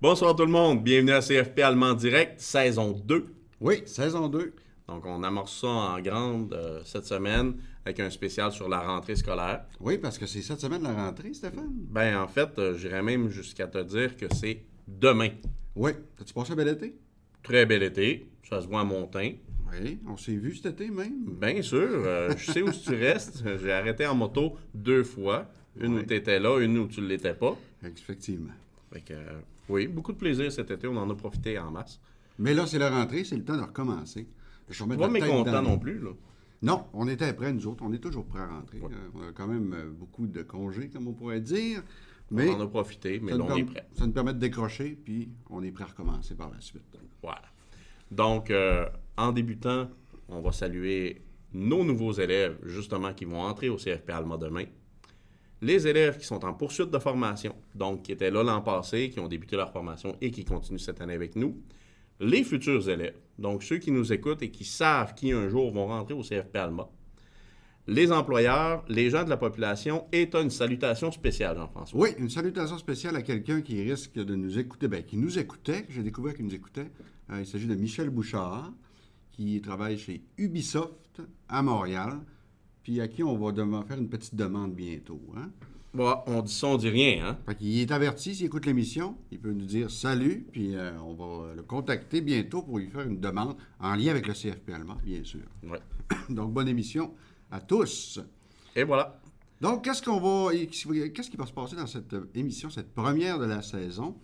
Bonsoir tout le monde, bienvenue à CFP Allemand Direct, saison 2. Oui, saison 2. Donc on amorce ça en grande cette semaine avec un spécial sur la rentrée scolaire. Oui, parce que c'est cette semaine la rentrée, Stéphane. Ben en fait, j'irais même jusqu'à te dire que c'est demain. Oui. As-tu passé un bel été? Très bel été, ça se voit à mon teint. Oui, on s'est vu cet été même. Bien sûr, je sais où tu restes. J'ai arrêté en moto 2 fois. Une où tu étais là, une où tu ne l'étais pas. Effectivement. Fait que, oui, beaucoup de plaisir cet été, on en a profité en masse. Mais là, c'est la rentrée, c'est le temps de recommencer. Je vais Tu remettre pas la tête mécontent dans non l'eau. plus, là. Non, on était prêts, nous autres. On est toujours prêts à rentrer. Ouais. On a quand même beaucoup de congés, comme on pourrait dire. On Mais en a profité, mais ça là, nous on est perm- prêt. ça nous permet de décrocher, puis on est prêt à recommencer par la suite. Voilà. Donc, en débutant, on va saluer nos nouveaux élèves, justement, qui vont entrer au CFP Alma demain. Les élèves qui sont en poursuite de formation, donc qui étaient là l'an passé, qui ont débuté leur formation et qui continuent cette année avec nous. Les futurs élèves, donc ceux qui nous écoutent et qui savent qui un jour vont rentrer au CFP Alma. Les employeurs, les gens de la population, et tu as une salutation spéciale, Jean-François. Oui, une salutation spéciale à quelqu'un qui risque de nous écouter, qui nous écoutait, j'ai découvert qu'il nous écoutait. Il s'agit de Michel Bouchard, qui travaille chez Ubisoft à Montréal, puis à qui on va faire une petite demande bientôt. Hein? Bon, on dit ça, on dit rien, hein? Fait qu'il est averti, s'il écoute l'émission, il peut nous dire salut, puis on va le contacter bientôt pour lui faire une demande en lien avec le CFP allemand, bien sûr. Ouais. Donc, bonne émission à tous. Et voilà. Donc, qu'est-ce qui va se passer dans cette émission, cette première de la saison?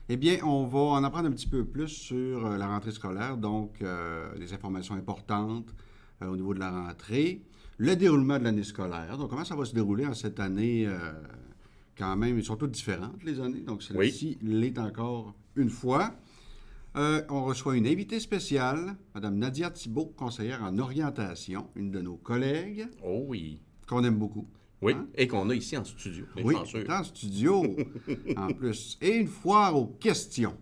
Eh bien, on va en apprendre un petit peu plus sur la rentrée scolaire, donc les informations importantes au niveau de la rentrée, le déroulement de l'année scolaire. Donc, comment ça va se dérouler en cette année quand même, ils sont toutes différentes, les années. Donc, celle-ci l'est encore une fois. On reçoit une invitée spéciale, Mme Nadia Thibault, conseillère en orientation, une de nos collègues, Oh oui. qu'on aime beaucoup. Oui, Hein? et qu'on a ici en studio. Les Oui, chanceux. en studio, en plus. Et une foire aux questions.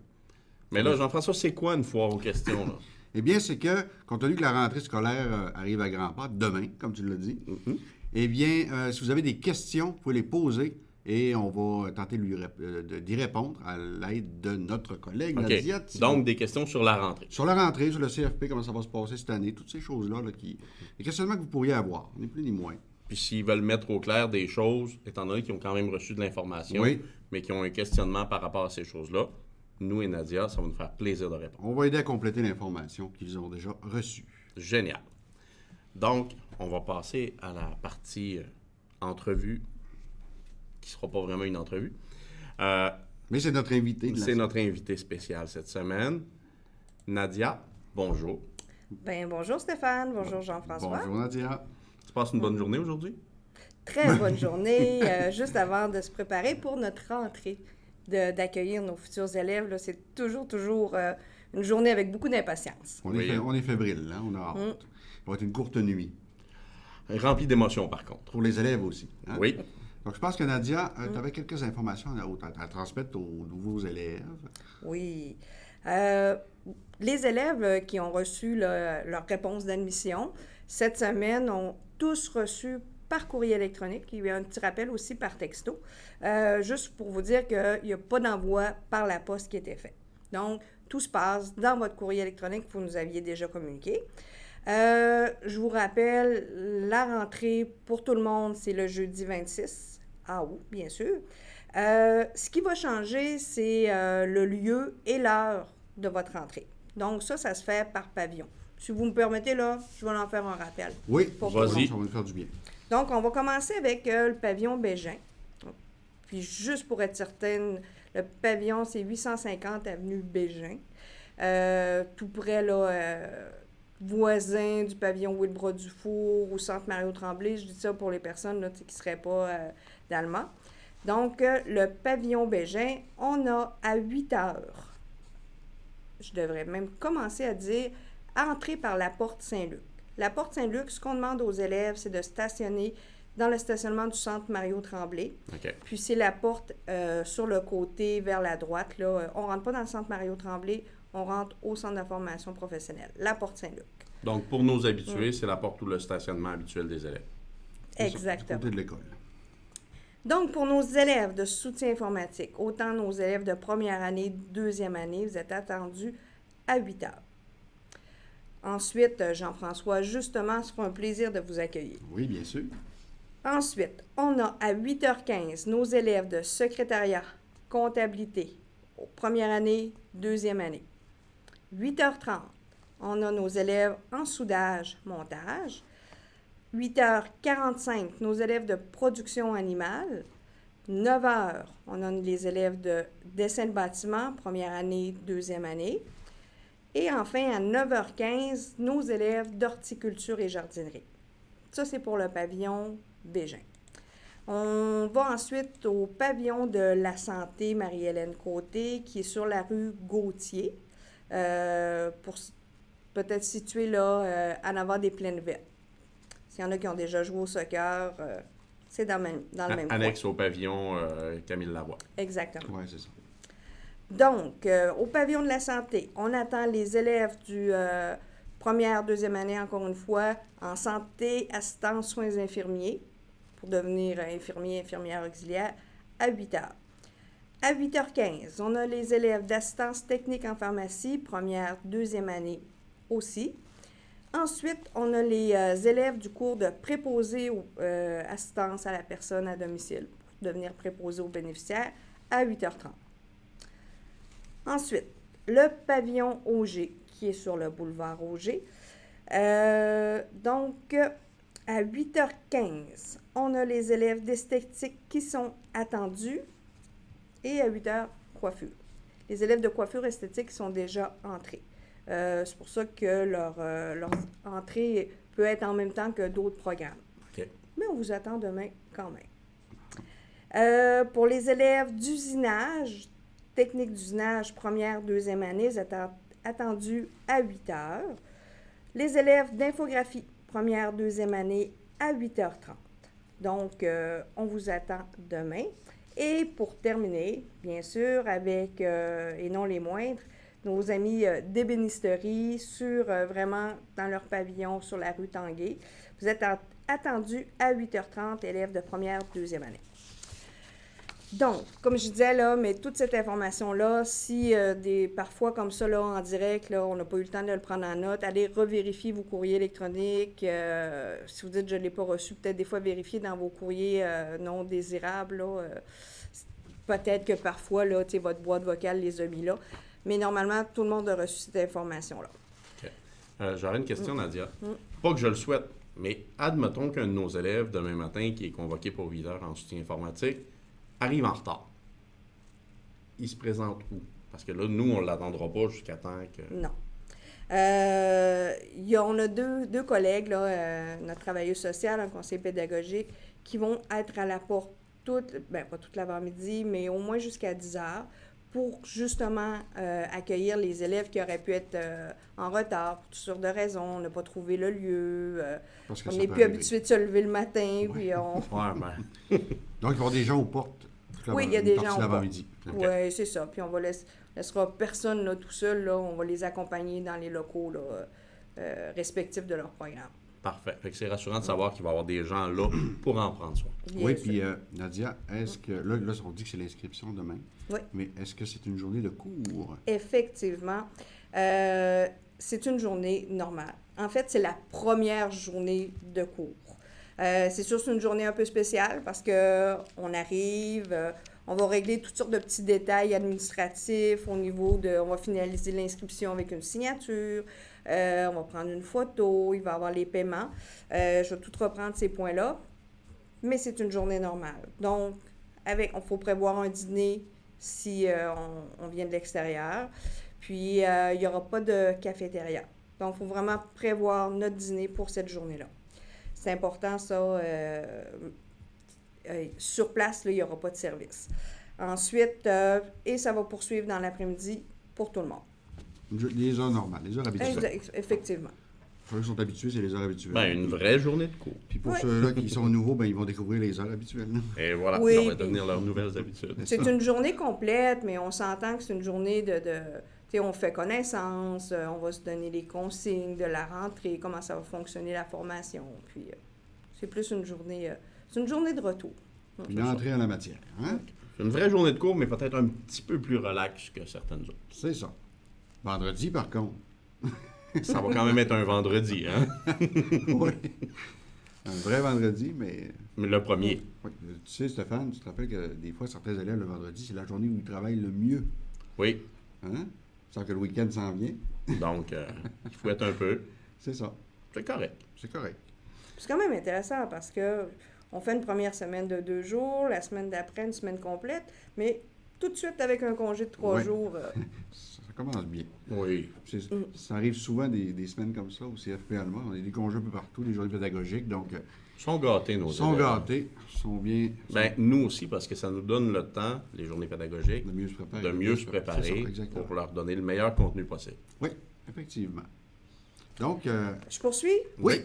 Mais là, Jean-François, c'est quoi une foire aux questions, là? Eh bien, c'est que, compte tenu que la rentrée scolaire arrive à grands pas, demain, comme tu l'as dit, eh bien, si vous avez des questions, vous pouvez les poser et on va tenter d'y répondre à l'aide de notre collègue OK. Nadia Thibault. Donc, des questions sur la rentrée. Sur la rentrée, sur le CFP, comment ça va se passer cette année, toutes ces choses-là, les questionnements que vous pourriez avoir, ni plus ni moins. Puis s'ils veulent mettre au clair des choses, étant donné qu'ils ont quand même reçu de l'information, Oui. mais qui ont un questionnement par rapport à ces choses-là, nous et Nadia, ça va nous faire plaisir de répondre. On va aider à compléter l'information qu'ils ont déjà reçue. Génial. Donc, on va passer à la partie entrevue, qui ne sera pas vraiment une entrevue. Mais c'est notre invité. C'est notre invité spécial cette semaine. Nadia, bonjour. Ben, bonjour Stéphane, bonjour Jean-François. Bonjour Nadia. Tu passes une bonne journée aujourd'hui? Très bonne journée, juste avant de se préparer pour notre rentrée, d'accueillir nos futurs élèves. Là, c'est toujours une journée avec beaucoup d'impatience. On Oui. est fébrile, hein? On a hâte. Ça va être une courte nuit. Rempli d'émotions, par contre. Pour les élèves aussi. Hein? Oui. Donc, je pense que Nadia, tu avais quelques informations à transmettre aux nouveaux élèves. Oui. Les élèves qui ont reçu leur réponse d'admission, cette semaine, ont tous reçu par courrier électronique. Il y a eu un petit rappel aussi par texto, juste pour vous dire qu'il n'y a pas d'envoi par la poste qui a été fait. Donc, tout se passe dans votre courrier électronique que vous nous aviez déjà communiqué. Je vous rappelle, la rentrée pour tout le monde, c'est le jeudi 26 août, bien sûr. Ce qui va changer, c'est le lieu et l'heure de votre rentrée. Donc, ça se fait par pavillon. Si vous me permettez, là, je vais en faire un rappel. Oui, Vas-y. ça va nous faire du bien. Donc, on va commencer avec le pavillon Bégin. Puis, juste pour être certaine, le pavillon, c'est 850 avenue Bégin. Tout près, là, voisin du pavillon Wilbras-Dufour ou Centre Mario-Tremblay. Je dis ça pour les personnes là, qui ne seraient pas d'Allemand. Donc, le pavillon Bégin, on a à 8 heures. Je devrais même commencer à dire entrer par la porte Saint-Luc. La porte Saint-Luc, ce qu'on demande aux élèves, c'est de stationner dans le stationnement du centre Mario-Tremblay. OK. Puis c'est la porte sur le côté vers la droite. Là. On ne rentre pas dans le centre Mario-Tremblay, on rentre au centre d'information professionnelle, la porte Saint-Luc. Donc, pour nos habitués, c'est la porte ou le stationnement habituel des élèves. Du Exactement. côté de l'école. Donc, pour nos élèves de soutien informatique, autant nos élèves de première année, deuxième année, vous êtes attendus à 8 heures. Ensuite, Jean-François, justement, ce sera un plaisir de vous accueillir. Oui, bien sûr. Ensuite, on a à 8h15 nos élèves de secrétariat, comptabilité, première année, deuxième année. 8h30, on a nos élèves en soudage, montage. 8h45, nos élèves de production animale. 9h, on a les élèves de dessin de bâtiment, première année, deuxième année. Et enfin, à 9h15, nos élèves d'horticulture et jardinerie. Ça, c'est pour le pavillon Bégin. On va ensuite au pavillon de la santé Marie-Hélène Côté, qui est sur la rue Gautier, pour peut-être situé là, en avant des Plaines Vertes. S'il y en a qui ont déjà joué au soccer, c'est dans le même Annexe coin. au pavillon Camille Lavoie. Exactement. Oui, c'est ça. Donc, au pavillon de la santé, on attend les élèves du première, deuxième année, encore une fois, en santé, assistance, soins infirmiers, pour devenir infirmier, infirmière auxiliaire, à 8 heures. À 8h15, on a les élèves d'assistance technique en pharmacie, première, deuxième année aussi. Ensuite, on a les élèves du cours de préposé ou assistance à la personne à domicile, pour devenir préposé aux bénéficiaires, à 8h30. Ensuite, le pavillon Auger, qui est sur le boulevard Auger. Donc, à 8h15, on a les élèves d'esthétique qui sont attendus. Et à 8h, coiffure. Les élèves de coiffure esthétique sont déjà entrés. C'est pour ça que leur entrée peut être en même temps que d'autres programmes. OK. Mais on vous attend demain quand même. Pour les élèves d'usinage, technique d'usinage, première, deuxième année, vous êtes attendus à 8 heures. Les élèves d'infographie, première, deuxième année, à 8h30. Donc, on vous attend demain. Et pour terminer, bien sûr, avec, et non les moindres, nos amis d'ébénisterie sur vraiment dans leur pavillon sur la rue Tanguay. Vous êtes attendus à 8h30, élèves de première, deuxième année. Donc, comme je disais là, mais toute cette information-là, si parfois comme ça, là, en direct, là, on n'a pas eu le temps de le prendre en note, allez revérifier vos courriers électroniques. Si vous dites que je ne l'ai pas reçu, peut-être des fois vérifier dans vos courriers non désirables. Là, peut-être que parfois, là, votre boîte vocale les a mis là. Mais normalement, tout le monde a reçu cette information-là. OK. J'aurais une question, Nadia. Pas que je le souhaite, mais admettons qu'un de nos élèves, demain matin, qui est convoqué pour 8 heures en soutien informatique, arrive en retard. Il se présente où? Parce que là, nous, on ne l'attendra pas jusqu'à temps que... Non. On a deux collègues, là, notre travailleuse sociale, un conseiller pédagogique, qui vont être à la porte pas toute l'avant-midi, mais au moins jusqu'à 10 heures, pour justement accueillir les élèves qui auraient pu être en retard pour toutes sortes de raisons. On n'a pas trouvé le lieu, on n'est plus habitué de se lever le matin, puis on... Ouais, ben... Donc, il va y avoir des gens aux portes. Oui, il y a des gens aux l'avant-midi. portes. Oui, c'est ça. Puis on va laissera personne là, tout seul, là, on va les accompagner dans les locaux là, respectifs de leur programme. Parfait. Fait que c'est rassurant de savoir qu'il va y avoir des gens là pour en prendre soin. Bien Oui, sûr. puis Nadia, est-ce que... Là, on dit que c'est l'inscription demain. Oui. Mais est-ce que c'est une journée de cours? Effectivement, c'est une journée normale. En fait, c'est la première journée de cours. C'est sûr, c'est une journée un peu spéciale parce qu'on arrive, on va régler toutes sortes de petits détails administratifs au niveau de... On va finaliser l'inscription avec une signature, on va prendre une photo, il va y avoir les paiements. Je vais tout reprendre ces points-là, mais c'est une journée normale. Donc, il faut prévoir un dîner si on vient de l'extérieur. Puis, il n'y aura pas de cafétéria. Donc, il faut vraiment prévoir notre dîner pour cette journée-là. C'est important, ça. Sur place, là, il n'y aura pas de service. Ensuite, et ça va poursuivre dans l'après-midi pour tout le monde. Les heures normales, les heures habituelles. Effectivement. Ceux qui sont habitués, c'est les heures habituelles. Ben, une vraie journée de cours. Puis pour Oui. ceux-là qui sont nouveaux, ben, ils vont découvrir les heures habituelles. Et voilà, Oui, ça va puis- devenir leurs nouvelles habitudes. C'est une journée complète, mais on s'entend que c'est une journée de tu sais, on fait connaissance, on va se donner les consignes de la rentrée, comment ça va fonctionner la formation. Puis, c'est plus une journée de retour. Une entrée en la matière. Hein? C'est une vraie journée de cours, mais peut-être un petit peu plus relax que certaines autres. C'est ça. Vendredi, par contre. Ça va quand même être un vendredi, hein? Oui. Un vrai vendredi, mais... Mais le premier. Oui. Tu sais, Stéphane, tu te rappelles que des fois, certains élèves, le vendredi, c'est la journée où ils travaillent le mieux. Oui. Hein? Sans que le week-end s'en vient. Donc, il faut être un peu. C'est ça. C'est correct. C'est correct. C'est quand même intéressant parce que on fait une première semaine de 2 jours, la semaine d'après, une semaine complète, mais tout de suite avec un congé de 3 Ouais. jours. Ça commence bien. Oui. Ça arrive souvent des semaines comme ça au CFP allemand. On a des congés un peu partout, des journées pédagogiques, donc Ils sont gâtés, nos ils sont élèves. gâtés, ils sont bien... Ben, nous aussi, parce que ça nous donne le temps, les journées pédagogiques, de mieux se préparer. de mieux se C'est préparer ça, exactement. pour leur donner le meilleur contenu possible. Oui, effectivement. Donc, Je poursuis? oui,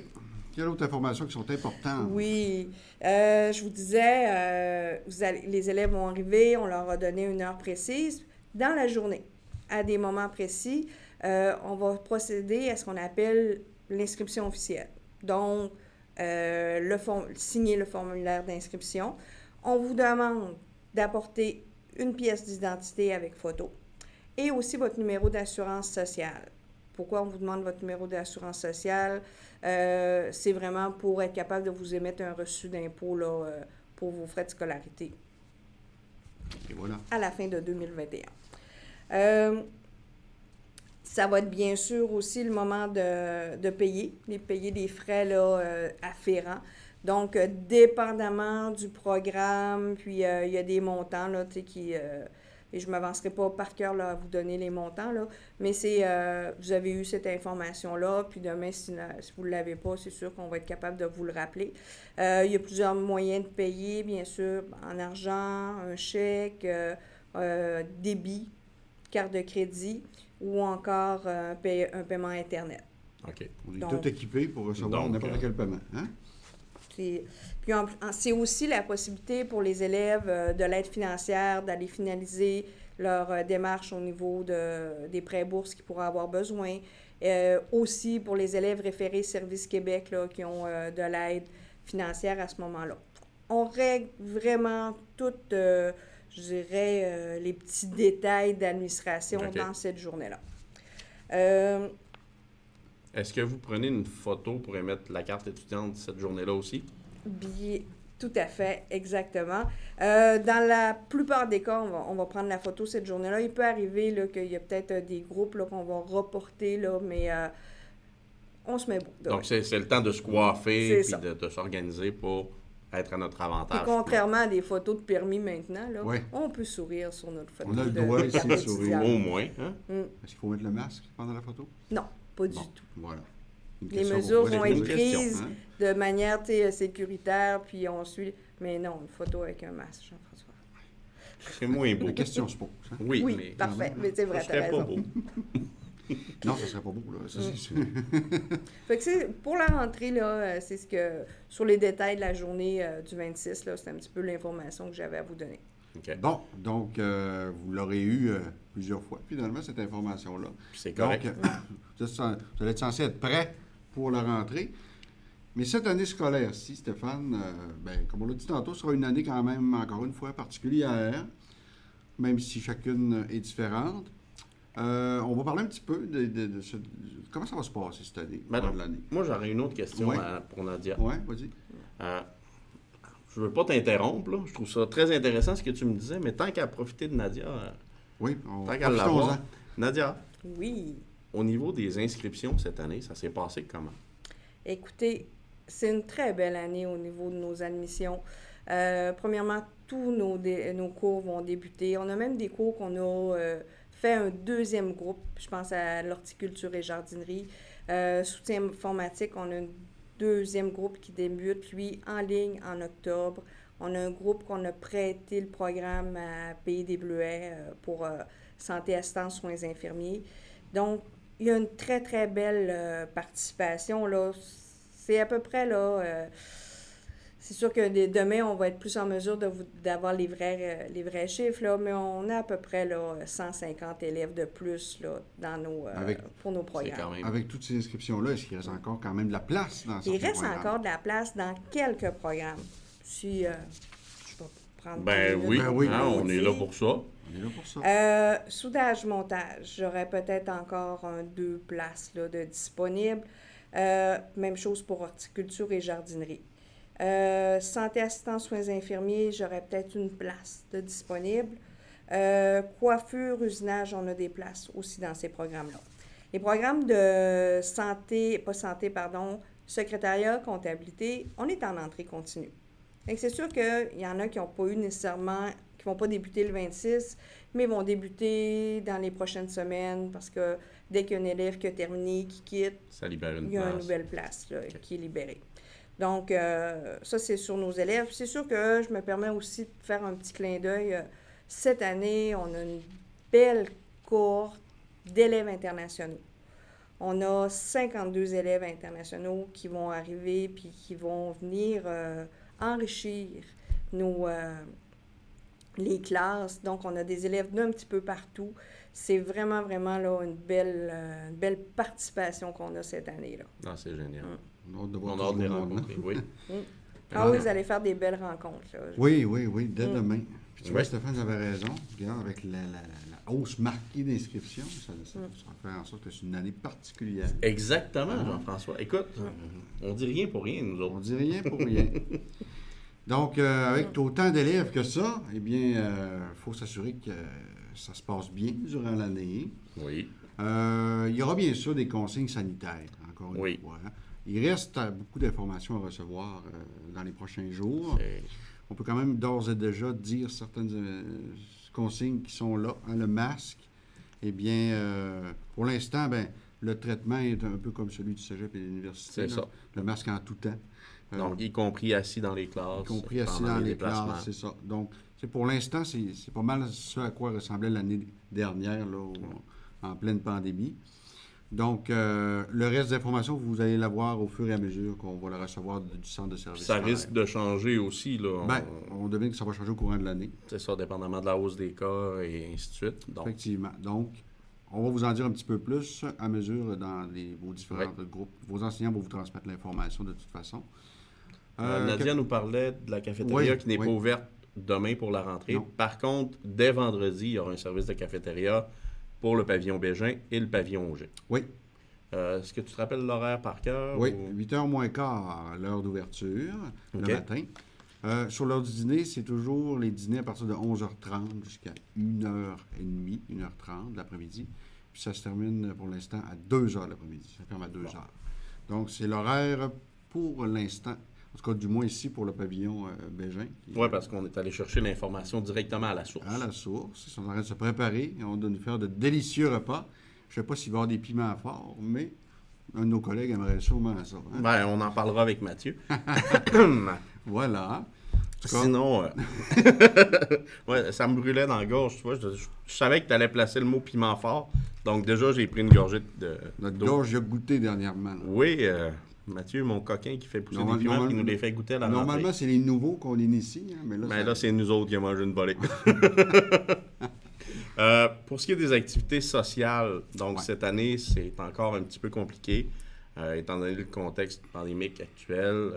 quelle autre information qui sont importantes? Oui. Je vous disais, les élèves vont arriver, on leur a donné une heure précise dans la journée. À des moments précis, on va procéder à ce qu'on appelle l'inscription officielle. Donc, signer le formulaire d'inscription. On vous demande d'apporter une pièce d'identité avec photo et aussi votre numéro d'assurance sociale. Pourquoi on vous demande votre numéro d'assurance sociale? C'est vraiment pour être capable de vous émettre un reçu d'impôt là, pour vos frais de scolarité Et voilà. à la fin de 2021. Ça va être bien sûr aussi le moment de payer des frais là, afférents. Donc, dépendamment du programme, puis il y a des montants là, qui... et je ne m'avancerai pas par cœur là, à vous donner les montants, là, mais vous avez eu cette information-là, puis demain, si vous ne l'avez pas, c'est sûr qu'on va être capable de vous le rappeler. Il y a plusieurs moyens de payer, bien sûr, en argent, un chèque, débit, carte de crédit ou encore un paiement Internet. OK. On est Donc- tout équipés pour recevoir Donc, n'importe quel paiement. Hein? Puis c'est aussi la possibilité pour les élèves de l'aide financière d'aller finaliser leur démarche au niveau des prêts bourses qu'ils pourraient avoir besoin. Aussi pour les élèves référés Service Québec là, qui ont de l'aide financière à ce moment-là. On règle vraiment toutes, je dirais, les petits détails d'administration OK. dans cette journée-là. Est-ce que vous prenez une photo pour émettre la carte étudiante cette journée-là aussi? Bien, tout à fait, exactement. Dans la plupart des cas, on va prendre la photo cette journée-là. Il peut arriver là, qu'il y a peut-être des groupes là, qu'on va reporter, là, mais on se met beau. Donc, c'est le temps de se coiffer C'est puis de s'organiser pour être à notre Puis avantage. contrairement à des photos de permis maintenant, là, Ouais. on peut sourire sur notre photo. On a le de droit ici de carte sourire. étudiante. Au moins, hein? Est-ce qu'il faut mettre le masque pendant la photo? Non, pas du Bon, tout. voilà. Une Les question mesures pour- vont une être question, prises hein? de manière sécuritaire, puis on suit. Mais non, une photo avec un masque, Jean-François. C'est moins beau. La question se pose. Hein? Oui, Oui, mais parfait. Mais c'est vrai, ça t'as serait pas raison. beau. Non, ça serait pas beau, là. Ça, c'est sûr. Fait que pour la rentrée, là, c'est ce que, sur les détails de la journée du 26, là, c'est un petit peu l'information que j'avais à vous donner. OK. Bon, donc, vous l'aurez eu plusieurs fois, finalement, cette information-là. C'est Donc, correct. vous allez être censé être prêt pour la rentrée. Mais cette année scolaire-ci, Stéphane, ben, comme on l'a dit tantôt, sera une année quand même, encore une fois, particulière, même si chacune est différente. On va parler un petit peu comment ça va se passer cette année, au Madame, cours de l'année. Moi, j'aurais une autre question Ouais. pour Nadia. Oui, vas-y. Je veux pas t'interrompre, là. Je trouve ça très intéressant ce que tu me disais, mais tant qu'à profiter de Nadia, Oui, tant qu'à l'avoir. profitons-en. Nadia, Oui. au niveau des inscriptions cette année, ça s'est passé comment? Écoutez, c'est une très belle année au niveau de nos admissions. Premièrement, tous nos cours vont débuter. On a même des cours qu'on a fait un deuxième groupe. Je pense à l'horticulture et jardinerie. Soutien informatique, on a un deuxième groupe qui débute, lui, en ligne en octobre. On a un groupe qu'on a prêté le programme à Pays des Bleuets pour santé, assistance, soins infirmiers. Donc, il y a une très, très belle participation, là. C'est à peu près, là... c'est sûr que demain, on va être plus en mesure d'avoir les vrais chiffres, là, mais on a à peu près là, 150 élèves de plus là, pour nos C'est programmes. quand même... Avec toutes ces inscriptions-là, est-ce qu'il reste encore quand même de la place dans Il certains reste programmes? encore de la place dans quelques programmes. Si je ne suis pas prendre Ben 2 minutes oui, pour oui, hein, on vous est là dire. pour ça. On est là pour ça. Soudage-montage, j'aurais peut-être encore 2 places là, de disponibles. Même chose pour horticulture et jardinerie. Santé assistance soins infirmiers, j'aurais peut-être une place de disponible. Coiffure, usinage, on a des places aussi dans ces programmes-là. Les programmes de secrétariat, comptabilité, on est en entrée continue. Fait que c'est sûr qu'il y en a qui n'ont pas eu nécessairement, qui ne vont pas débuter le 26, mais vont débuter dans les prochaines semaines parce que dès qu'il y a un élève qui a terminé, qui quitte, Ça libère une il y a une place. nouvelle place là, qui est libérée. Donc, ça, c'est sur nos élèves. C'est sûr que je me permets aussi de faire un petit clin d'œil. Cette année, on a une belle cohorte d'élèves internationaux. On a 52 élèves internationaux qui vont arriver puis qui vont venir enrichir les classes. Donc, on a des élèves d'un petit peu partout. C'est vraiment, vraiment là, une belle participation qu'on a cette année. Là. Ah, c'est génial. On a hâte de On voir a tout hâte de les le monde, hein. rencontrer, oui. Ah oui, vous allez faire des belles rencontres. Là. Oui, dès demain. Puis tu vois, Oui. Stéphane avait raison. Regarde, avec la hausse marquée d'inscriptions, ça va faire en sorte que c'est une année particulière. Exactement, Jean-François. Écoute, on dit rien pour rien, nous On autres. dit rien pour rien. Donc, avec autant d'élèves que ça, eh bien, il faut s'assurer que ça se passe bien durant l'année. Oui. Il y aura bien sûr des consignes sanitaires, encore une Oui. fois. Il reste beaucoup d'informations à recevoir dans les prochains jours. C'est- On peut quand même d'ores et déjà dire certaines consignes qui sont là. Hein, le masque, eh bien, pour l'instant, le traitement est un peu comme celui du cégep et de l'université. C'est là. ça. Le masque en tout temps. Donc, y compris assis dans les classes. Y compris assis pendant dans les déplacements. classes, c'est ça. Donc, pour l'instant, c'est pas mal ce à quoi ressemblait l'année dernière, là, en pleine pandémie. Donc, le reste des informations, vous allez l'avoir au fur et à mesure qu'on va le recevoir du centre de Puis service ça scolaire. risque de changer aussi, là. On devine que ça va changer au courant de l'année, C'est ça, dépendamment de la hausse des cas et ainsi de suite. Donc, effectivement. Donc, on va vous en dire un petit peu plus à mesure dans vos différents groupes. Vos enseignants vont vous transmettre l'information de toute façon. Nadia nous parlait de la cafétéria Oui, qui n'est oui. pas ouverte demain pour la rentrée. Non. Par contre, dès vendredi, il y aura un service de cafétéria pour le pavillon Bégin et le pavillon Auger. Oui, Est-ce que tu te rappelles l'horaire par cœur? oui. ou- 8h moins quart, l'heure d'ouverture, OK. le matin. Sur l'heure du dîner, c'est toujours les dîners à partir de 11h30 jusqu'à 1h30, 1h30 de l'après-midi. Puis ça se termine pour l'instant à 2h l'après-midi. Ça ferme à 2h. Donc, c'est l'horaire pour l'instant, en tout cas du moins ici pour le pavillon Bégin. qui est Oui, parce qu'on est allé chercher l'information directement à la source. à la source. Ils sont en train de se préparer. On doit nous faire de délicieux repas. Je ne sais pas s'il va y avoir des piments forts, mais un de nos collègues aimerait sûrement ça. Hein? Ben, on en parlera avec Mathieu. Voilà. En tout cas, Sinon, ouais, ça me brûlait dans la gorge, tu vois. Je savais que tu allais placer le mot piment fort. Donc, déjà, j'ai pris une gorgée notre d'eau. gorge a goûté dernièrement. là. Oui, Mathieu, mon coquin qui fait pousser des piments, qui nous les fait goûter à la Normalement, rentrée. c'est les nouveaux qu'on initie, hein, mais là, Mais ça- là, c'est nous autres qui avons mangé une volée. Pour ce qui est des activités sociales, donc Ouais. cette année, c'est encore un petit peu compliqué, étant donné le contexte pandémique actuel.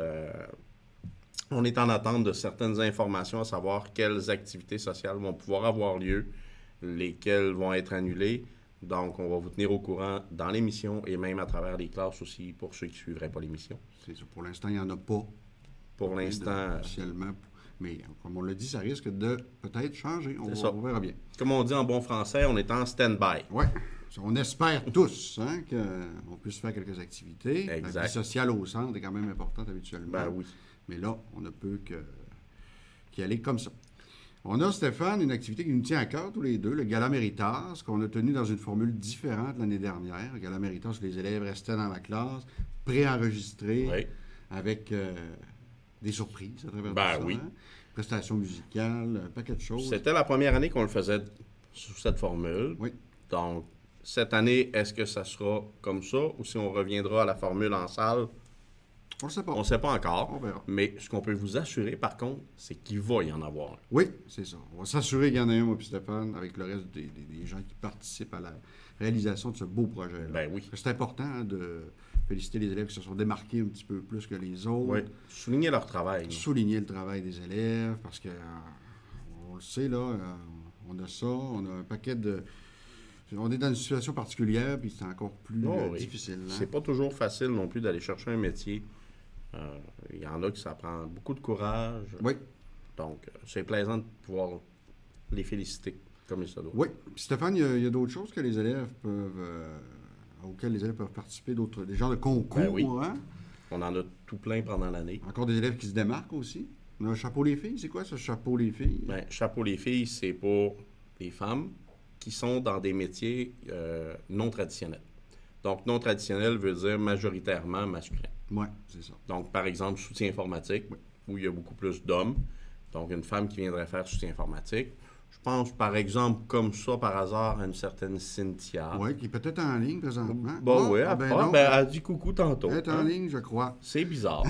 On est en attente de certaines informations, à savoir quelles activités sociales vont pouvoir avoir lieu, lesquelles vont être annulées. Donc, on va vous tenir au courant dans l'émission et même à travers les classes aussi pour ceux qui ne suivraient pas l'émission. c'est ça. Pour l'instant, il n'y en a pas. Pour l'instant, Officiellement. Mais comme on l'a dit, ça risque de peut-être changer. C'est ça. On verra bien. comme on dit en bon français, on est en stand-by. Oui. On espère tous qu'on puisse faire quelques activités. Exact. La vie sociale au centre est quand même importante habituellement. Ben oui. Mais là, on ne peut qu'y aller comme ça. On a, Stéphane, une activité qui nous tient à cœur tous les deux, le Gala Méritas, qu'on a tenu dans une formule différente l'année dernière. Le Gala Méritas, les élèves restaient dans la classe, préenregistrés, Oui. avec des surprises à travers Ben tout ça. oui. Hein. Prestations musicales, un paquet de choses. C'était la première année qu'on le faisait sous cette formule. Oui. Donc, cette année, est-ce que ça sera comme ça ou si on reviendra à la formule en salle? On ne sait pas. On ne sait pas encore. On verra. Mais ce qu'on peut vous assurer, par contre, c'est qu'il va y en avoir. Oui, c'est ça. On va s'assurer qu'il y en a un, moi et Stéphane, avec le reste des gens qui participent à la réalisation de ce beau projet-là. Ben oui. C'est important de féliciter les élèves qui se sont démarqués un petit peu plus que les autres. Oui. Souligner leur travail. Souligner le travail des élèves, parce que sait, là, on a ça, on a un paquet de... On est dans une situation particulière, puis c'est encore plus Oui. difficile. Hein? C'est pas toujours facile non plus d'aller chercher un métier. Il y en a qui ça prend beaucoup de courage. Oui. Donc, c'est plaisant de pouvoir les féliciter comme il se doit. Oui. Puis Stéphane, il y a d'autres choses que les élèves peuvent... auxquelles les élèves peuvent participer, des genres de concours, Ben oui. hein? On en a tout plein pendant l'année. Encore des élèves qui se démarquent aussi. On a un chapeau les filles, c'est quoi ce chapeau les filles? Ben, chapeau les filles, c'est pour les femmes qui sont dans des métiers non traditionnels. Donc, non traditionnel veut dire majoritairement masculin. Oui, c'est ça. Donc, par exemple, soutien informatique, où il y a beaucoup plus d'hommes. Donc, une femme qui viendrait faire soutien informatique. Je pense, par exemple, comme ça, par hasard, à une certaine Cynthia. Oui, qui est peut-être en ligne présentement. Bon, oui, donc, elle a dit coucou tantôt. elle est en ligne, je crois. C'est bizarre.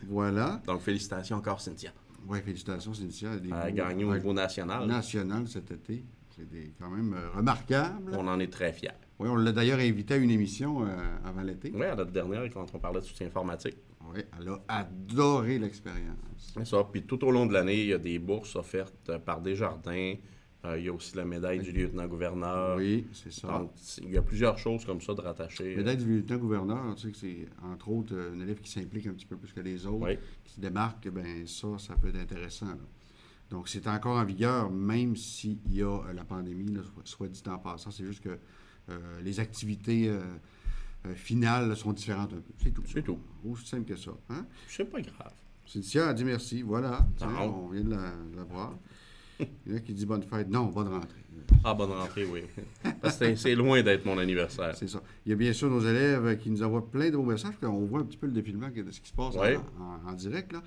Voilà. Donc, félicitations encore, Cynthia. Oui, félicitations, Cynthia. Elle a gagné au niveau national. National cet été. C'est quand même remarquable. On en est très fiers. Oui, on l'a d'ailleurs invité à une émission avant l'été. Oui, à notre dernière, quand on parlait de soutien informatique. Oui, elle a adoré l'expérience. C'est ça. Puis tout au long de l'année, il y a des bourses offertes par Desjardins. Il y a aussi la médaille du lieutenant-gouverneur. Oui, c'est ça. Donc, il y a plusieurs choses comme ça de rattacher. Médaille du lieutenant-gouverneur, tu sais que c'est, entre autres, un élève qui s'implique un petit peu plus que les autres, Oui. qui se démarque, bien ça peut être intéressant. Là. Donc, c'est encore en vigueur, même s'il y a la pandémie, là, soit dit en passant. C'est juste que les activités finales là, sont différentes un peu. C'est tout. C'est tout. Aussi simple que ça. Hein? C'est pas grave. Cynthia a dit merci. Voilà. Tiens, Non. on vient de la voir. Il y en a qui dit bonne fête. Non, bonne rentrée. Ah, bonne rentrée, oui. Parce que c'est loin d'être mon anniversaire. C'est ça. Il y a bien sûr nos élèves qui nous envoient plein de beaux messages, puis on voit un petit peu le défilement de ce qui se passe Ouais. en direct. Là.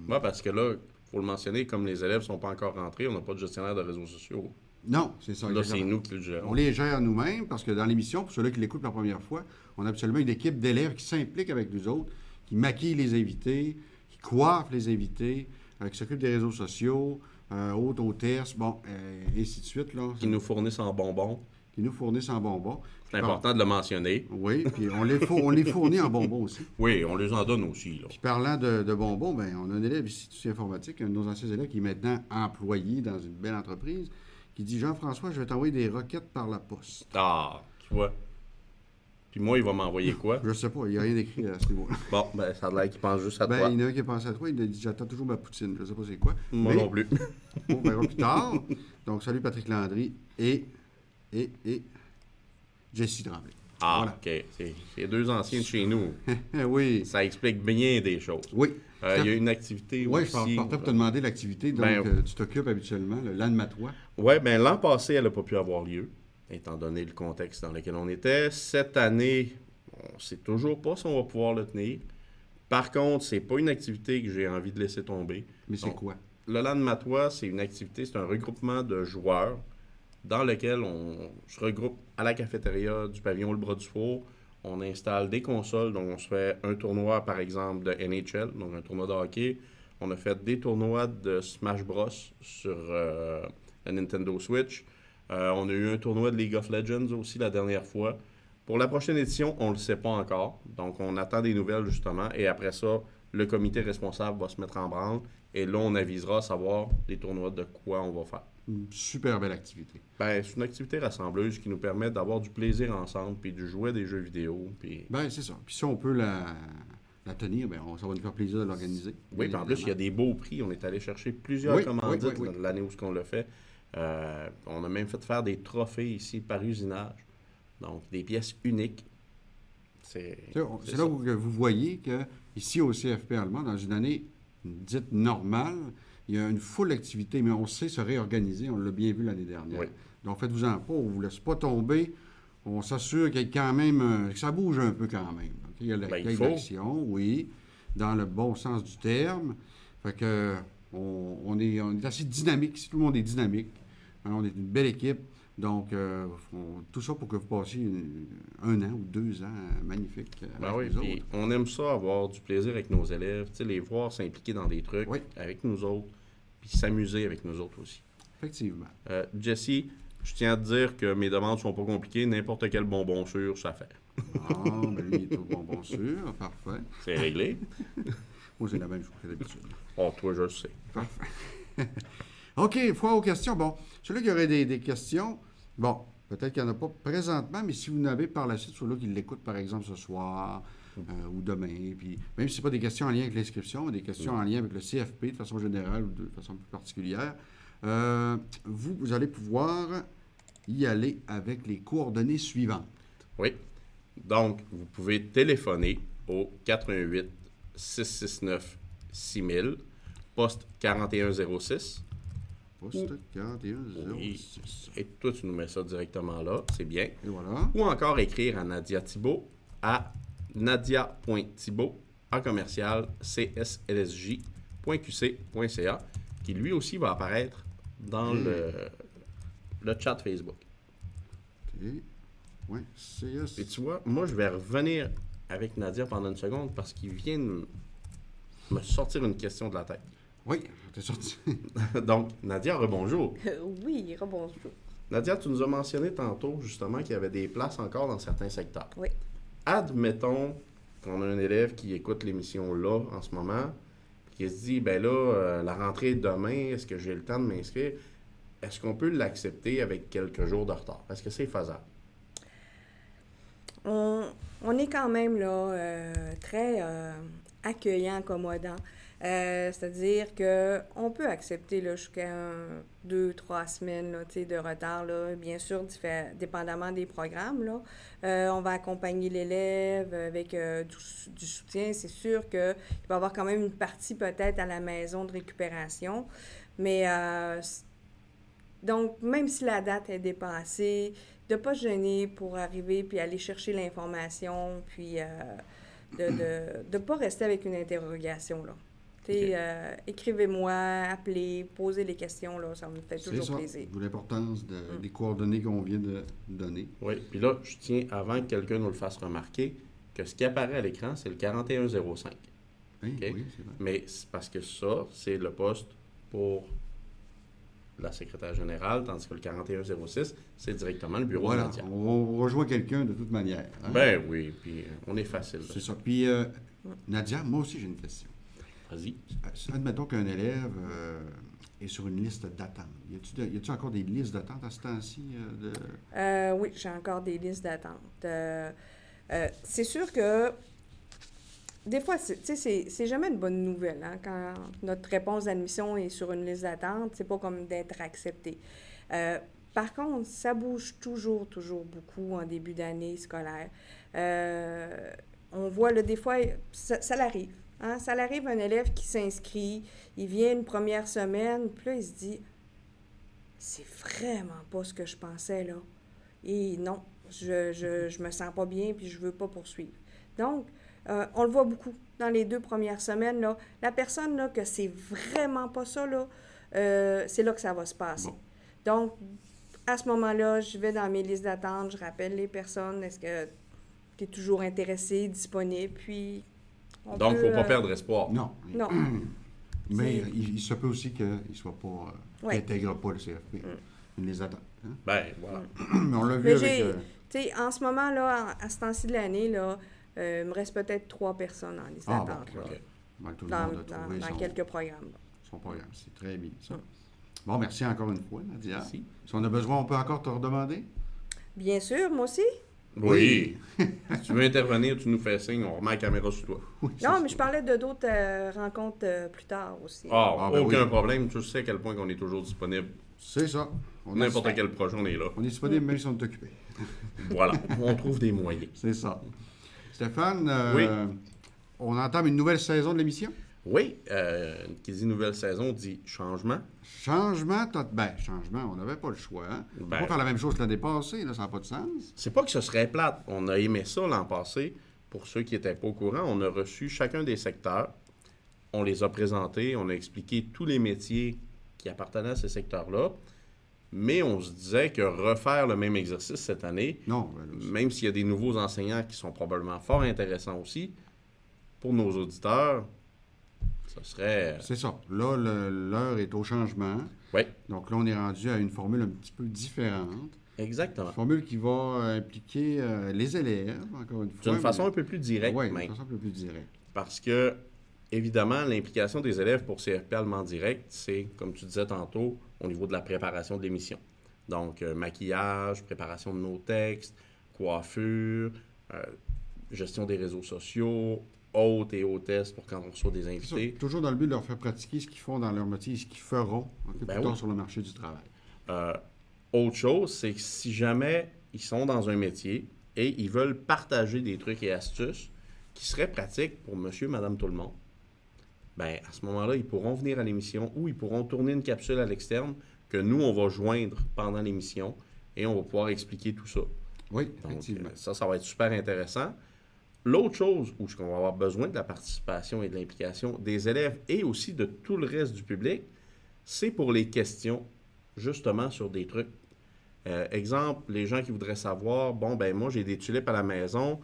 Moi, parce que là, il faut le mentionner, comme les élèves ne sont pas encore rentrés, on n'a pas de gestionnaire de réseaux sociaux. Non, c'est ça. Là, c'est nous qui le gérons. On les gère nous-mêmes parce que dans l'émission, pour ceux-là qui l'écoutent la première fois, on a absolument une équipe d'élèves qui s'impliquent avec nous autres, qui maquillent les invités, qui coiffent les invités, qui s'occupent des réseaux sociaux, hôtesses, bon, et ainsi de suite. Là, Qui nous fournissent en bonbons. qui nous fournissent en bonbons. C'est important de le mentionner. Oui, puis on les fournit en bonbons aussi. Oui, on les en donne aussi. Là. Puis parlant de bonbons, ben, on a un élève ici, tout informatique, un de nos anciens élèves qui est maintenant employé dans une belle entreprise, qui dit « Jean-François, je vais t'envoyer des requêtes par la poste. Ah, tu vois. Puis moi, il va m'envoyer quoi? » Je sais pas, il n'y a rien d'écrit à ce niveau-là. Bon, ben, ça a l'air qu'il pense juste à Ben, toi. il y en a un qui a pensé à toi, il a dit « J'attends toujours ma poutine. » Je sais pas c'est quoi. Moi Mais non plus. on verra plus tard. Donc, salut Patrick Landry et Jessie Tremblay. Ah, Voilà. OK. C'est deux anciens de chez nous. Oui. Ça explique bien des choses. Oui. Il y a une activité Oui, aussi. je partais pour te demander l'activité dont tu t'occupes habituellement, le Lanmatois. Oui, bien, l'an passé, elle n'a pas pu avoir lieu, étant donné le contexte dans lequel on était. Cette année, on ne sait toujours pas si on va pouvoir le tenir. Par contre, c'est pas une activité que j'ai envie de laisser tomber. Mais c'est Donc, quoi? Le Lanmatois, c'est une activité, c'est un regroupement de joueurs dans lequel on se regroupe à la cafétéria du pavillon Le Bras du Four. On installe des consoles, donc on se fait un tournoi, par exemple, de NHL, donc un tournoi de hockey. On a fait des tournois de Smash Bros. Sur la Nintendo Switch. On a eu un tournoi de League of Legends aussi la dernière fois. Pour la prochaine édition, on ne le sait pas encore. Donc, on attend des nouvelles, justement. Et après ça, le comité responsable va se mettre en branle. Et là, on avisera à savoir les tournois de quoi on va faire. Une super belle activité. Ben, c'est une activité rassembleuse qui nous permet d'avoir du plaisir ensemble, puis de jouer à des jeux vidéo. Puis... Ben, c'est ça. Puis si on peut la tenir, ben, ça va nous faire plaisir de l'organiser. Oui, puis en plus, il y a des beaux prix. On est allé chercher plusieurs commandites l'année où on l'a fait. On a même fait faire des trophées ici par usinage. Donc, des pièces uniques. C'est là où vous voyez que ici au CFP allemand, dans une année dite normale, il y a une foule d'activités, mais on sait se réorganiser. On l'a bien vu l'année dernière. Oui. Donc, faites-vous-en pas. On ne vous laisse pas tomber. On s'assure qu'il y a quand même... que ça bouge un peu quand même. Okay? Il y a de l'action, oui, dans le bon sens du terme. Fait que on est assez dynamique. Si tout le monde est dynamique, hein, on est une belle équipe. Donc, tout ça pour que vous passiez un an ou 2 ans magnifiques avec nous autres. On aime ça, avoir du plaisir avec nos élèves, les voir s'impliquer dans des trucs avec nous autres, puis s'amuser avec nous autres aussi. Effectivement. Jessie, je tiens à te dire que mes demandes sont pas compliquées. N'importe quel bonbon sûr, ça fait. Ah, ben lui, il est au bonbon sûr. Parfait. C'est réglé. Moi, c'est la même chose que d'habitude. Oh, toi, je le sais. OK, fois aux questions. Bon, celui qui aurait des questions, bon, peut-être qu'il n'y en a pas présentement, mais si vous en avez par la suite, ceux-là qui l'écoutent, par exemple, ce soir ou demain, puis même si ce n'est pas des questions en lien avec l'inscription, mais des questions en lien avec le CFP de façon générale ou de façon plus particulière, vous allez pouvoir y aller avec les coordonnées suivantes. Oui. Donc, vous pouvez téléphoner au 88 669 6000, poste 4106. Poste 4106. Et toi, tu nous mets ça directement là, c'est bien. Et voilà. Ou encore écrire à Nadia Thibault à nadia.thibault csLSJ.qc.ca, qui lui aussi va apparaître dans le chat Facebook. OK. Oui, CS. Et tu vois, moi, je vais revenir avec Nadia pendant une seconde parce qu'il vient de me sortir une question de la tête. Oui, t'es sorti. Donc, Nadia, rebonjour. Oui, rebonjour. Nadia, tu nous as mentionné tantôt, justement, qu'il y avait des places encore dans certains secteurs. Oui. Admettons qu'on a un élève qui écoute l'émission là, en ce moment, puis qui se dit, ben là, la rentrée est demain, est-ce que j'ai le temps de m'inscrire? Est-ce qu'on peut l'accepter avec quelques jours de retard? Est-ce que c'est faisable? On est quand même là très accueillant, accommodant. C'est-à-dire qu'on peut accepter là, jusqu'à 2-3 semaines là, de retard, là, bien sûr, dépendamment des programmes. Là. On va accompagner l'élève avec du soutien. C'est sûr qu'il va y avoir quand même une partie peut-être à la maison de récupération. Mais donc, même si la date est dépassée, de ne pas se gêner pour arriver puis aller chercher l'information, puis de ne pas rester avec une interrogation, là. Okay. Écrivez-moi, appelez, posez les questions, là, ça me fait toujours plaisir. C'est l'importance des coordonnées qu'on vient de donner. Oui, puis là, je tiens, avant que quelqu'un nous le fasse remarquer, que ce qui apparaît à l'écran, c'est le 4105. Oui, Okay? oui, c'est vrai. Mais c'est parce que ça, c'est le poste pour la secrétaire générale, tandis que le 4106, c'est directement le bureau de Nadia. On rejoint quelqu'un de toute manière. Hein? Ben oui, puis on est facile. Là. C'est ça. Puis, Nadia, moi aussi, j'ai une question. Vas-y. Admettons qu'un élève est sur une liste d'attente. Y a-t-il encore des listes d'attente à ce temps-ci? Oui, j'ai encore des listes d'attente. C'est sûr que des fois, c'est jamais une bonne nouvelle. Hein, quand notre réponse d'admission est sur une liste d'attente, c'est pas comme d'être accepté. Par contre, ça bouge toujours beaucoup en début d'année scolaire. On voit, là, des fois, ça l'arrive. Hein? Ça l'arrive un élève qui s'inscrit, il vient une première semaine, puis là, il se dit « C'est vraiment pas ce que je pensais, là. Et non, je me sens pas bien, puis je veux pas poursuivre. » Donc, on le voit beaucoup dans les 2 premières semaines, là. La personne, là, que c'est vraiment pas ça, là, c'est là que ça va se passer. Bon. Donc, à ce moment-là, je vais dans mes listes d'attente, je rappelle les personnes, est-ce que tu es toujours intéressé, disponible, puis... Donc, il ne faut pas perdre espoir. Non. Non. Mais il se peut aussi qu'il ne soit pas... qu'il n'intègre pas le CFP. Une liste d'attente. Hein? Ben, voilà. Mais on l'a vu avec... Tu sais, en ce moment, là, à ce temps-ci de l'année, là, il me reste peut-être 3 personnes en liste d'attente. Bon, okay. Tout le dans monde a trouvé quelques programmes. Son programme, c'est très bien, ça. Bon, merci encore une fois, Nadia. Merci. Si on a besoin, on peut encore te redemander? Bien sûr, moi aussi. Oui. Si tu veux intervenir, tu nous fais signe, on remet la caméra sur toi. Oui, non, mais je parlais de d'autres rencontres plus tard aussi. Aucun problème. Tu sais à quel point on est toujours disponible. C'est ça. N'importe quel projet, on est là. On est disponible même si on est occupé. Voilà. On trouve des moyens. C'est ça. Stéphane, oui. On entame une nouvelle saison de l'émission? Oui. Qui dit nouvelle saison dit changement. Changement, on n'avait pas le choix. Hein? On ne peut pas faire la même chose que l'année passée, là, ça n'a pas de sens. C'est pas que ce serait plate. On a aimé ça l'an passé. Pour ceux qui n'étaient pas au courant, on a reçu chacun des secteurs. On les a présentés, on a expliqué tous les métiers qui appartenaient à ces secteurs-là. Mais on se disait que refaire le même exercice cette année, même s'il y a des nouveaux enseignants qui sont probablement fort intéressants aussi, pour nos auditeurs, ça serait... C'est ça. Là, l'heure est au changement. Oui. Donc là, on est rendu à une formule un petit peu différente. Exactement. Une formule qui va impliquer les élèves, encore une fois. D'une façon un peu plus directe, oui, d'une façon un peu plus directe. Parce que évidemment, l'implication des élèves pour CFP Allemand Direct, c'est, comme tu disais tantôt, au niveau de la préparation de l'émission. Donc, maquillage, préparation de nos textes, coiffure, gestion des réseaux sociaux, hôtes et hôtesses pour quand on reçoit des invités. Ça, toujours dans le but de leur faire pratiquer ce qu'ils font dans leur métier et ce qu'ils feront plus tard sur le marché du travail. Autre chose, c'est que si jamais ils sont dans un métier et ils veulent partager des trucs et astuces qui seraient pratiques pour monsieur, madame, tout le monde, ben à ce moment-là, ils pourront venir à l'émission ou ils pourront tourner une capsule à l'externe que nous, on va joindre pendant l'émission et on va pouvoir expliquer tout ça. Oui, Donc, effectivement. ça va être super intéressant. L'autre chose où on va avoir besoin de la participation et de l'implication des élèves et aussi de tout le reste du public, c'est pour les questions, justement, sur des trucs. Exemple, les gens qui voudraient savoir, bon, ben moi, j'ai des tulipes à la maison,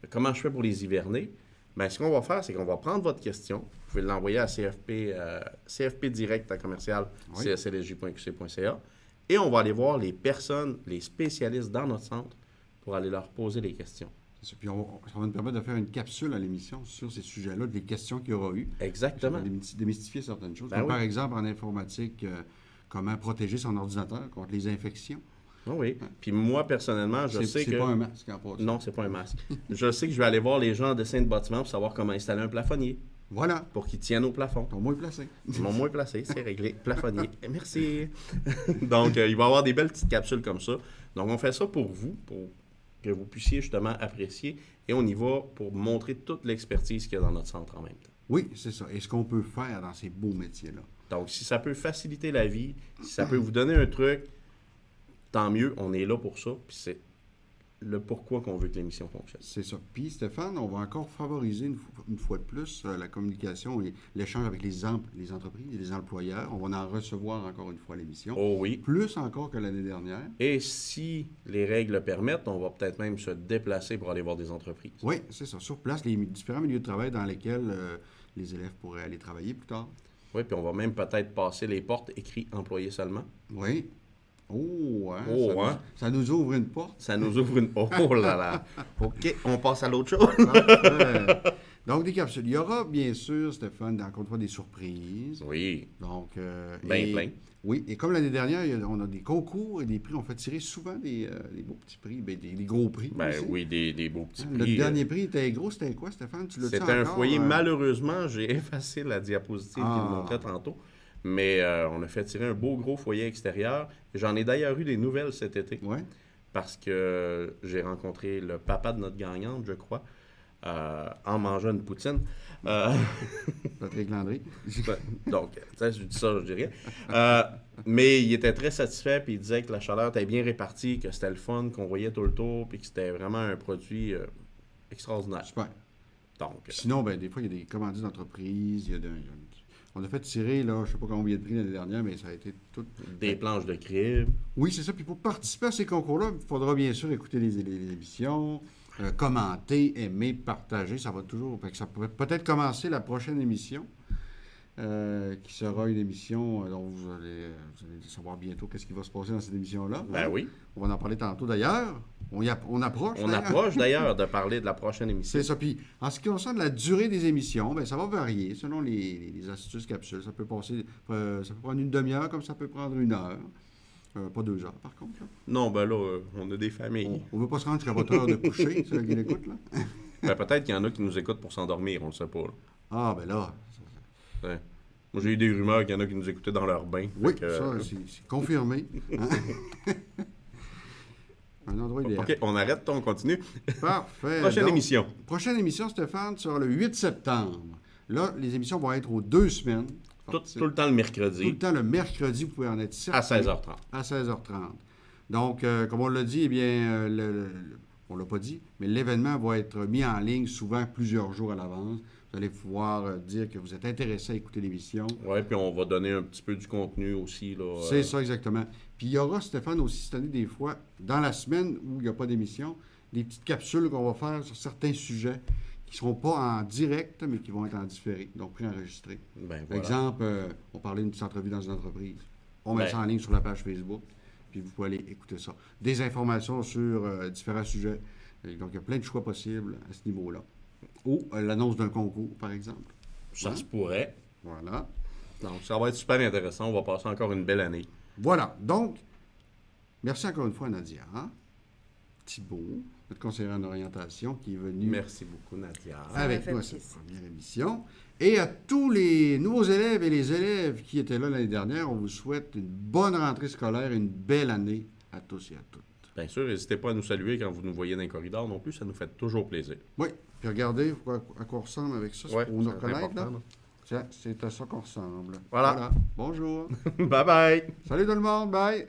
comment je fais pour les hiverner? Ben, ce qu'on va faire, c'est qu'on va prendre votre question, vous pouvez l'envoyer à CFP direct à commercial cslsj.qc.ca et on va aller voir les personnes, les spécialistes dans notre centre pour aller leur poser les questions. C'est ça. Puis ça va nous permettre de faire une capsule à l'émission sur ces sujets-là, des questions qu'il y aura eu. Exactement. Ça va démystifier certaines choses. Ben Comme oui. par exemple, en informatique, comment protéger son ordinateur contre les infections. Oui. Puis moi, personnellement, je sais que... C'est pas un masque en passant. Non, c'est pas un masque. Je sais que je vais aller voir les gens en dessin de bâtiment pour savoir comment installer un plafonnier Voilà. pour qu'il tienne au plafond. Ton mot est placé. Mon mot est placé, c'est réglé. Plafonnier. Merci. Donc, il va y avoir des belles petites capsules comme ça. Donc, on fait ça pour vous, pour que vous puissiez justement apprécier. Et on y va pour montrer toute l'expertise qu'il y a dans notre centre en même temps. Oui, c'est ça. Et ce qu'on peut faire dans ces beaux métiers-là. Donc, si ça peut faciliter la vie, si ça peut vous donner un truc, tant mieux, on est là pour ça. Puis c'est le pourquoi qu'on veut que l'émission fonctionne. C'est ça. Puis, Stéphane, on va encore favoriser une fois de plus la communication et l'échange avec les entreprises et les employeurs. On va en recevoir encore une fois à l'émission. Oh oui. Plus encore que l'année dernière. Et si les règles le permettent, on va peut-être même se déplacer pour aller voir des entreprises. Oui, c'est ça. Sur place, les différents milieux de travail dans lesquels les élèves pourraient aller travailler plus tard. Oui, puis on va même peut-être passer les portes écrites « employés seulement ». Oui. Oh, hein, Oh, ça nous ouvre une porte. Ça nous ouvre une... Oh là là! OK, on passe à l'autre chose. Parfait. Donc, des capsules. Il y aura, bien sûr, Stéphane, encore une fois, des surprises. Oui, Donc, plein. Oui, et comme l'année dernière, on a des concours et des prix. On fait tirer souvent des beaux petits prix, des gros prix. ben aussi. oui, des beaux petits Le prix. dernier prix était gros. C'était quoi, Stéphane? Tu l'as-tu C'était un encore, foyer. Malheureusement, j'ai effacé la diapositive qu'il Ah. montrait tantôt. Mais on a fait tirer un beau gros foyer extérieur. J'en ai d'ailleurs eu des nouvelles cet été. Oui. Parce que j'ai rencontré le papa de notre gagnante, je crois, en mangeant une poutine. Patrick Landry. Donc, tu sais, je dis ça, je dis rien. Mais il était très satisfait, puis il disait que la chaleur était bien répartie, que c'était le fun, qu'on voyait tout le tour, puis que c'était vraiment un produit extraordinaire. Super. Donc, Sinon, ben, des fois, il y a des commandites d'entreprise. On a fait tirer, là, je ne sais pas combien de prix l'année dernière, mais ça a été tout. des planches de crib. Oui, c'est ça. Puis pour participer à ces concours-là, il faudra bien sûr écouter les émissions, commenter, aimer, partager. Ça va toujours. Fait que ça pourrait peut-être commencer la prochaine émission, qui sera une émission dont vous allez savoir bientôt qu'est-ce qui va se passer dans cette émission-là. Ben oui. On va en parler tantôt d'ailleurs. On approche. On d'ailleurs. approche d'ailleurs de parler de la prochaine émission. C'est ça. Puis, en ce qui concerne la durée des émissions, ben, ça va varier selon les astuces capsules. Ça peut passer, ça peut prendre une demi-heure, comme ça peut prendre 1 heure. Pas 2 heures, par contre. Là. Non, ben là, on a des familles. On ne veut pas se rendre jusqu'à votre heure de coucher, c'est là qui l'écoute, là. Ben, peut-être qu'il y en a qui nous écoutent pour s'endormir, on le sait pas. Là. Ah, ben là. Ouais. Moi, j'ai eu des rumeurs qu'il y en a qui nous écoutaient dans leur bain. Oui, Fait que, ça, c'est confirmé. Hein? Un endroit idéal. OK, on arrête, on continue. Parfait. Prochaine Donc, émission. Prochaine émission, Stéphane, sera le 8 septembre. Là, les émissions vont être aux 2 semaines. Tout le temps le Tout mercredi le temps, le mercredi, vous pouvez en être certain. à 16h30. À 16h30. Donc, comme on l'a dit, eh bien, on ne l'a pas dit, mais l'événement va être mis en ligne souvent plusieurs jours à l'avance. Vous allez pouvoir dire que vous êtes intéressé à écouter l'émission. Oui, puis on va donner un petit peu du contenu aussi. Là, C'est ça, exactement. Puis il y aura, Stéphane, aussi cette année, des fois, dans la semaine où il n'y a pas d'émission, des petites capsules qu'on va faire sur certains sujets qui ne seront pas en direct, mais qui vont être en différé, donc préenregistrés. Ben, Par voilà. exemple, on parlait d'une petite entrevue dans une entreprise. On met Ben. ça en ligne sur la page Facebook, puis vous pouvez aller écouter ça. Des informations sur différents sujets. Et donc, il y a plein de choix possibles à ce niveau-là. Ou l'annonce d'un concours, par exemple. Ça se pourrait. Voilà. Donc, ça va être super intéressant. On va passer encore une belle année. Voilà. Donc, merci encore une fois, Nadia. Thibault, notre conseillère en orientation, qui est venu Merci beaucoup, Nadia. avec fait nous à cette plaisir. première émission. Et à tous les nouveaux élèves et les élèves qui étaient là l'année dernière, on vous souhaite une bonne rentrée scolaire, une belle année à tous et à toutes. Bien sûr, n'hésitez pas à nous saluer quand vous nous voyez dans les corridors non plus. Ça nous fait toujours plaisir. Oui, puis regardez à quoi on ressemble avec ça, c'est Ouais, pour nous c'est reconnaître. important, Là. C'est à ça qu'on ressemble. Voilà. Bonjour. Bye bye! Salut tout le monde, bye.